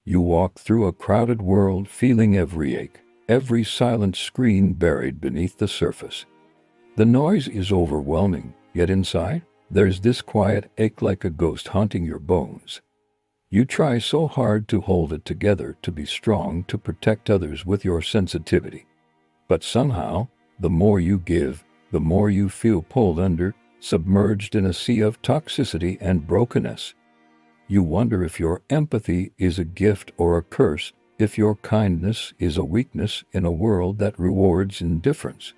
You walk through a crowded world feeling every ache, every silent scream buried beneath the surface. The noise is overwhelming, yet inside, there's this quiet ache like a ghost haunting your bones. You try so hard to hold it together, to be strong, to protect others with your sensitivity. But somehow, the more you give, the more you feel pulled under, submerged in a sea of toxicity and brokenness. You wonder if your empathy is a gift or a curse, if your kindness is a weakness in a world that rewards indifference.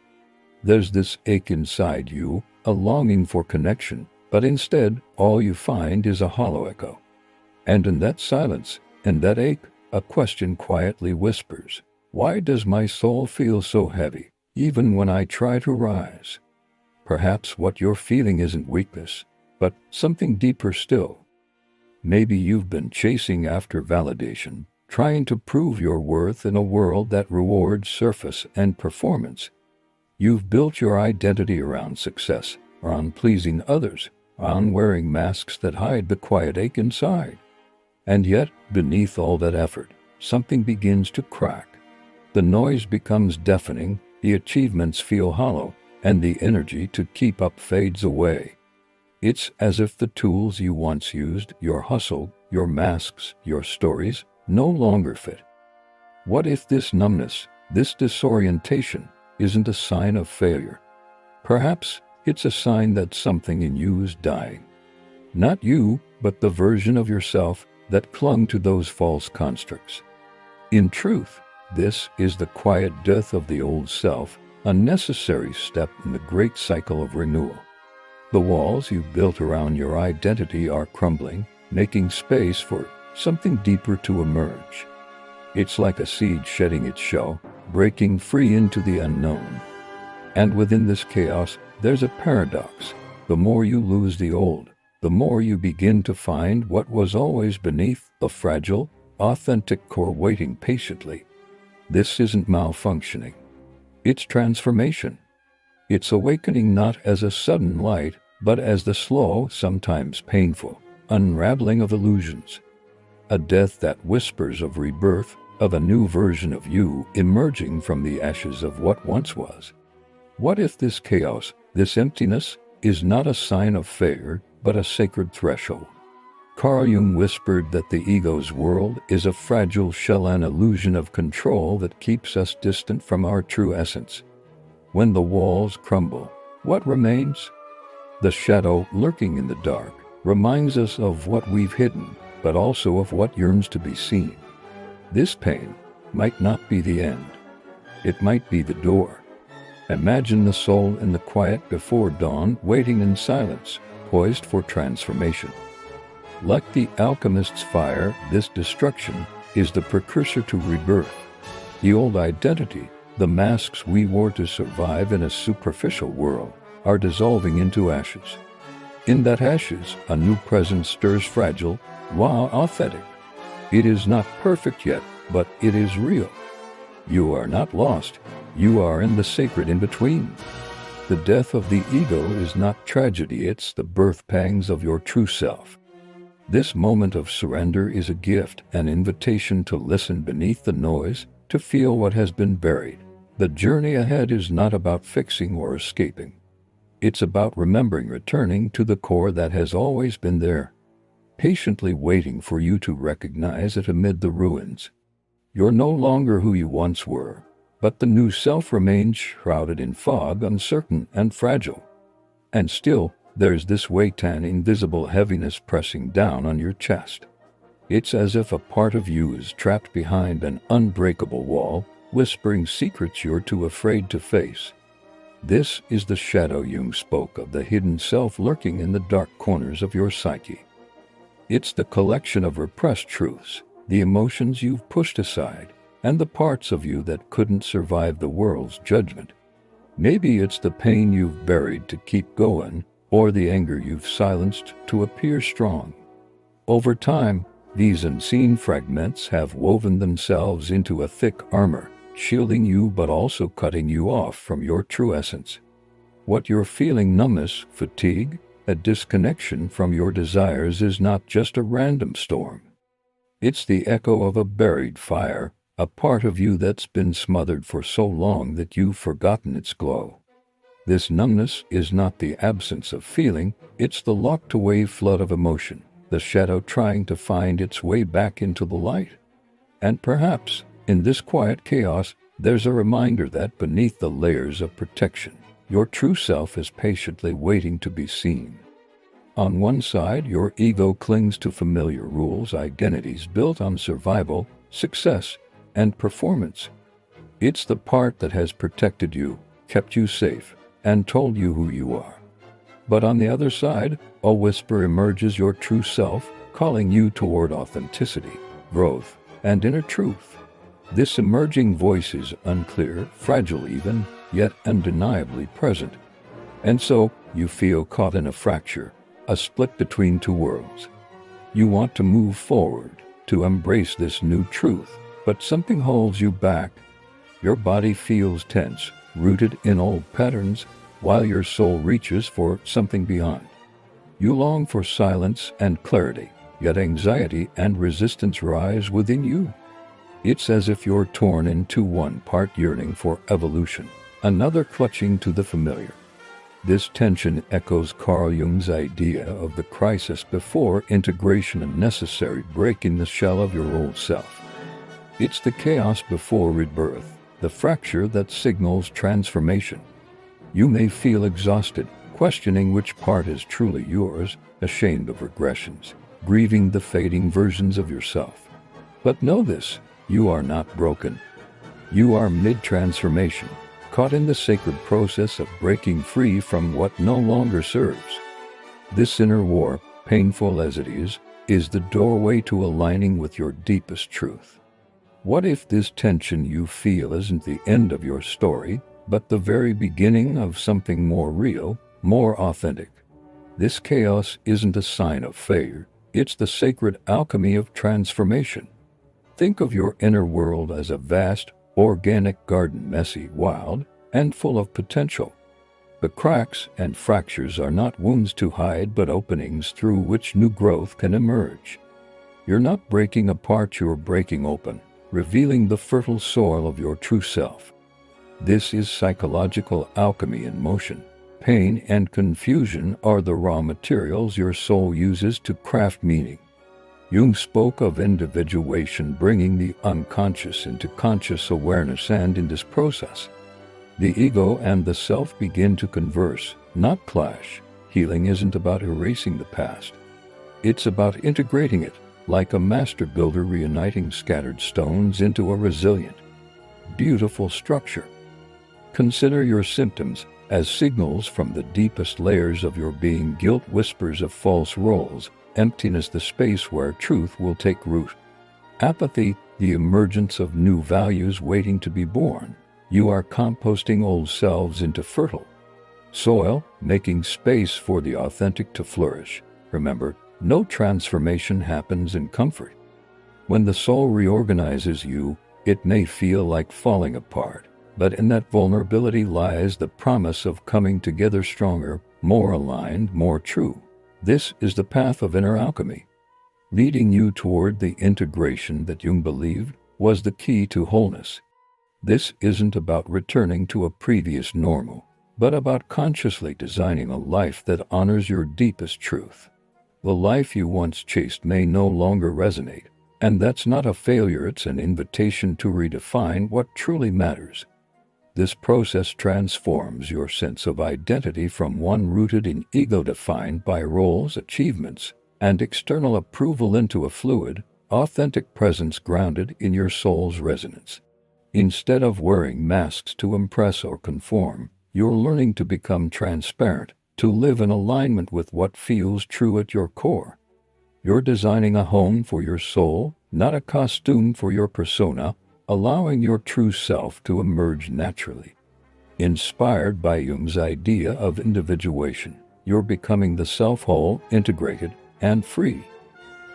There's this ache inside you, a longing for connection, but instead, all you find is a hollow echo. And in that silence, in that ache, a question quietly whispers, "Why does my soul feel so heavy, even when I try to rise?" Perhaps what you're feeling isn't weakness, but something deeper still. Maybe you've been chasing after validation, trying to prove your worth in a world that rewards surface and performance. You've built your identity around success, around pleasing others, around wearing masks that hide the quiet ache inside. And yet, beneath all that effort, something begins to crack. The noise becomes deafening, the achievements feel hollow, and the energy to keep up fades away. It's as if the tools you once used, your hustle, your masks, your stories, no longer fit. What if this numbness, this disorientation, isn't a sign of failure? Perhaps it's a sign that something in you is dying. Not you, but the version of yourself that clung to those false constructs. In truth, this is the quiet death of the old self, a necessary step in the great cycle of renewal. The walls you built around your identity are crumbling, making space for something deeper to emerge. It's like a seed shedding its shell, breaking free into the unknown. And within this chaos, there's a paradox. The more you lose the old, the more you begin to find what was always beneath, a fragile, authentic core waiting patiently. This isn't malfunctioning. It's transformation. It's awakening not as a sudden light, but as the slow, sometimes painful, unraveling of illusions. A death that whispers of rebirth, of a new version of you emerging from the ashes of what once was. What if this chaos, this emptiness, is not a sign of failure, but a sacred threshold? Carl Jung whispered that the ego's world is a fragile shell, an illusion of control that keeps us distant from our true essence. When the walls crumble, what remains? The shadow lurking in the dark reminds us of what we've hidden, but also of what yearns to be seen. This pain might not be the end. It might be the door. Imagine the soul in the quiet before dawn, waiting in silence, poised for transformation. Like the alchemist's fire, this destruction is the precursor to rebirth. The old identity, the masks we wore to survive in a superficial world, are dissolving into ashes. In that ashes, a new presence stirs, fragile, while authentic. It is not perfect yet, but it is real. You are not lost. You are in the sacred in-between. The death of the ego is not tragedy, it's the birth pangs of your true self. This moment of surrender is a gift, an invitation to listen beneath the noise, to feel what has been buried. The journey ahead is not about fixing or escaping. It's about remembering, returning to the core that has always been there, patiently waiting for you to recognize it amid the ruins. You're no longer who you once were, but the new self remains shrouded in fog, uncertain and fragile. And still, there's this weight, an invisible heaviness pressing down on your chest. It's as if a part of you is trapped behind an unbreakable wall, whispering secrets you're too afraid to face. This is the shadow Jung spoke of, the hidden self lurking in the dark corners of your psyche. It's the collection of repressed truths, the emotions you've pushed aside, and the parts of you that couldn't survive the world's judgment. Maybe it's the pain you've buried to keep going, or the anger you've silenced to appear strong. Over time, these unseen fragments have woven themselves into a thick armor, shielding you but also cutting you off from your true essence. What you're feeling, numbness, fatigue, a disconnection from your desires, is not just a random storm. It's the echo of a buried fire, a part of you that's been smothered for so long that you've forgotten its glow. This numbness is not the absence of feeling, it's the locked-away flood of emotion, the shadow trying to find its way back into the light. And perhaps, in this quiet chaos, there's a reminder that beneath the layers of protection, your true self is patiently waiting to be seen. On one side, your ego clings to familiar rules, identities built on survival, success, and performance. It's the part that has protected you, kept you safe, and told you who you are. But on the other side, a whisper emerges, your true self, calling you toward authenticity, growth, and inner truth. This emerging voice is unclear, fragile even, yet undeniably present. And so, you feel caught in a fracture, a split between two worlds. You want to move forward, to embrace this new truth, but something holds you back. Your body feels tense, rooted in old patterns, while your soul reaches for something beyond. You long for silence and clarity, yet anxiety and resistance rise within you. It's as if you're torn in two, one part yearning for evolution, another clutching to the familiar. This tension echoes Carl Jung's idea of the crisis before integration, a necessary break in the shell of your old self. It's the chaos before rebirth, the fracture that signals transformation. You may feel exhausted, questioning which part is truly yours, ashamed of regressions, grieving the fading versions of yourself. But know this, you are not broken. You are mid-transformation, caught in the sacred process of breaking free from what no longer serves. This inner war, painful as it is the doorway to aligning with your deepest truth. What if this tension you feel isn't the end of your story, but the very beginning of something more real, more authentic? This chaos isn't a sign of failure, it's the sacred alchemy of transformation. Think of your inner world as a vast, organic garden, messy, wild, and full of potential. The cracks and fractures are not wounds to hide, but openings through which new growth can emerge. You're not breaking apart, you're breaking open, revealing the fertile soil of your true self. This is psychological alchemy in motion. Pain and confusion are the raw materials your soul uses to craft meaning. Jung spoke of individuation, bringing the unconscious into conscious awareness, and in this process, the ego and the self begin to converse, not clash. Healing isn't about erasing the past. It's about integrating it, like a master builder reuniting scattered stones into a resilient, beautiful structure. Consider your symptoms as signals from the deepest layers of your being: guilt, whispers of false roles; emptiness, the space where truth will take root; apathy, the emergence of new values waiting to be born. You are composting old selves into fertile soil, making space for the authentic to flourish. Remember, no transformation happens in comfort. When the soul reorganizes you, it may feel like falling apart, but in that vulnerability lies the promise of coming together stronger, more aligned, more true. This is the path of inner alchemy, leading you toward the integration that Jung believed was the key to wholeness. This isn't about returning to a previous normal, but about consciously designing a life that honors your deepest truth. The life you once chased may no longer resonate, and that's not a failure, it's an invitation to redefine what truly matters. This process transforms your sense of identity from one rooted in ego, defined by roles, achievements, and external approval, into a fluid, authentic presence grounded in your soul's resonance. Instead of wearing masks to impress or conform, you're learning to become transparent, to live in alignment with what feels true at your core. You're designing a home for your soul, not a costume for your persona, allowing your true self to emerge naturally. Inspired by Jung's idea of individuation, you're becoming the self whole, integrated, and free.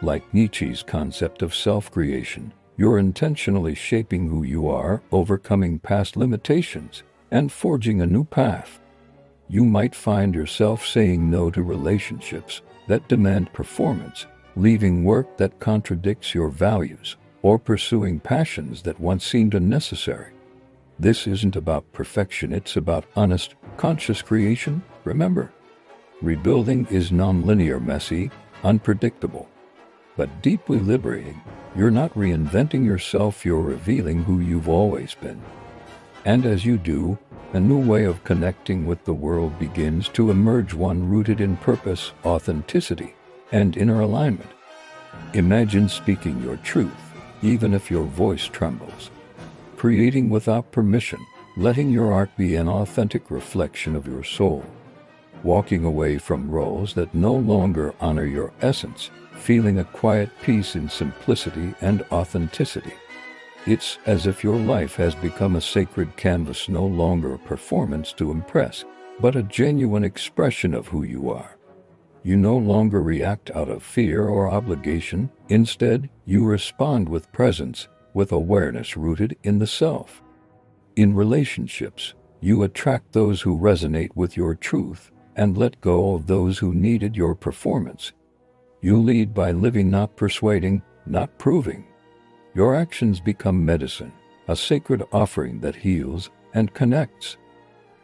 Like Nietzsche's concept of self-creation, you're intentionally shaping who you are, overcoming past limitations, and forging a new path. You might find yourself saying no to relationships that demand performance, leaving work that contradicts your values, or pursuing passions that once seemed unnecessary. This isn't about perfection, it's about honest, conscious creation. Remember, rebuilding is nonlinear, messy, unpredictable, but deeply liberating. You're not reinventing yourself, you're revealing who you've always been. And as you do, a new way of connecting with the world begins to emerge, one rooted in purpose, authenticity, and inner alignment. Imagine speaking your truth, even if your voice trembles. Creating without permission, letting your art be an authentic reflection of your soul. Walking away from roles that no longer honor your essence, feeling a quiet peace in simplicity and authenticity. It's as if your life has become a sacred canvas, no longer a performance to impress, but a genuine expression of who you are. You no longer react out of fear or obligation. Instead, you respond with presence, with awareness rooted in the self. In relationships, you attract those who resonate with your truth and let go of those who needed your performance. You lead by living, not persuading, not proving. Your actions become medicine, a sacred offering that heals and connects.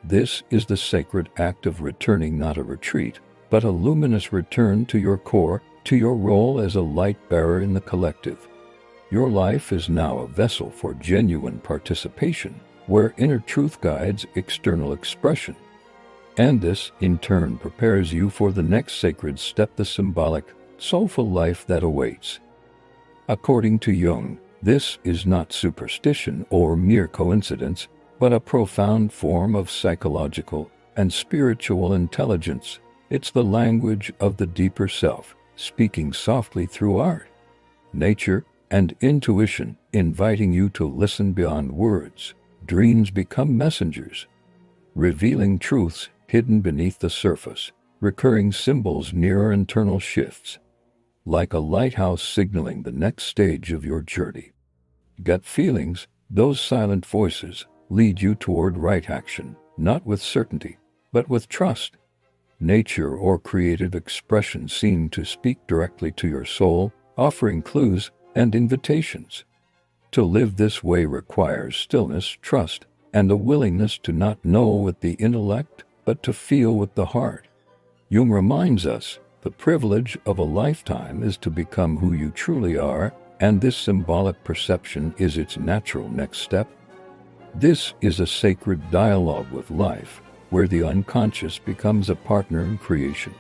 This is the sacred act of returning, not a retreat, but a luminous return to your core, to your role as a light bearer in the collective. Your life is now a vessel for genuine participation, where inner truth guides external expression. And this, in turn, prepares you for the next sacred step, the symbolic, soulful life that awaits. According to Jung, this is not superstition or mere coincidence, but a profound form of psychological and spiritual intelligence. It's the language of the deeper self, speaking softly through art, nature, and intuition, inviting you to listen beyond words. Dreams become messengers, revealing truths hidden beneath the surface, recurring symbols near internal shifts, like a lighthouse signaling the next stage of your journey. Gut feelings, those silent voices, lead you toward right action, not with certainty, but with trust. Nature or creative expression seem to speak directly to your soul, offering clues and invitations. To live this way requires stillness, trust, and a willingness to not know with the intellect, but to feel with the heart. Jung reminds us, the privilege of a lifetime is to become who you truly are, and this symbolic perception is its natural next step. This is a sacred dialogue with life, where the unconscious becomes a partner in creation.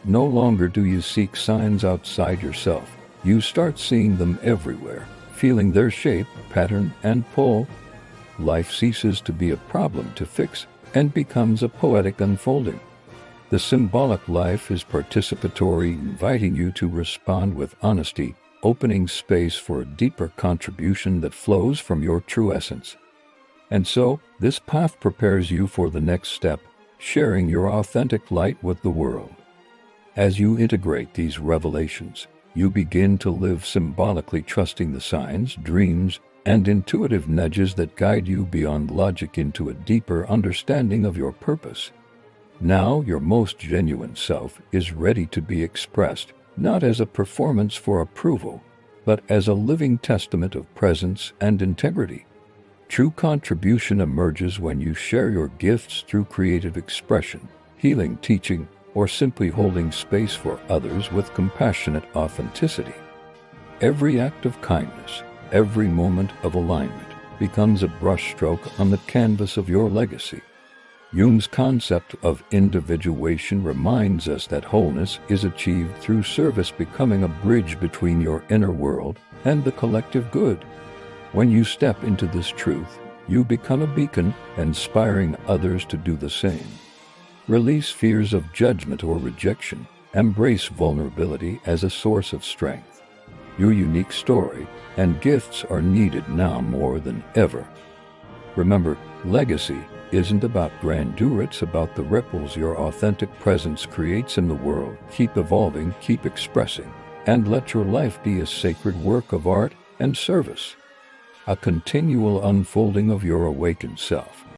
No longer do you seek signs outside yourself. You start seeing them everywhere, feeling their shape, pattern, and pull. Life ceases to be a problem to fix and becomes a poetic unfolding. The symbolic life is participatory, inviting you to respond with honesty, opening space for a deeper contribution that flows from your true essence. And so, this path prepares you for the next step, sharing your authentic light with the world. As you integrate these revelations, you begin to live symbolically, trusting the signs, dreams, and intuitive nudges that guide you beyond logic into a deeper understanding of your purpose. Now your most genuine self is ready to be expressed, not as a performance for approval, but as a living testament of presence and integrity. True contribution emerges when you share your gifts through creative expression, healing, teaching, or simply holding space for others with compassionate authenticity. Every act of kindness, every moment of alignment, becomes a brushstroke on the canvas of your legacy. Jung's concept of individuation reminds us that wholeness is achieved through service, becoming a bridge between your inner world and the collective good. When you step into this truth, you become a beacon, inspiring others to do the same. Release fears of judgment or rejection. Embrace vulnerability as a source of strength. Your unique story and gifts are needed now more than ever. Remember, legacy isn't about grandeur, it's about the ripples your authentic presence creates in the world. Keep evolving, keep expressing, and let your life be a sacred work of art and service, a continual unfolding of your awakened self.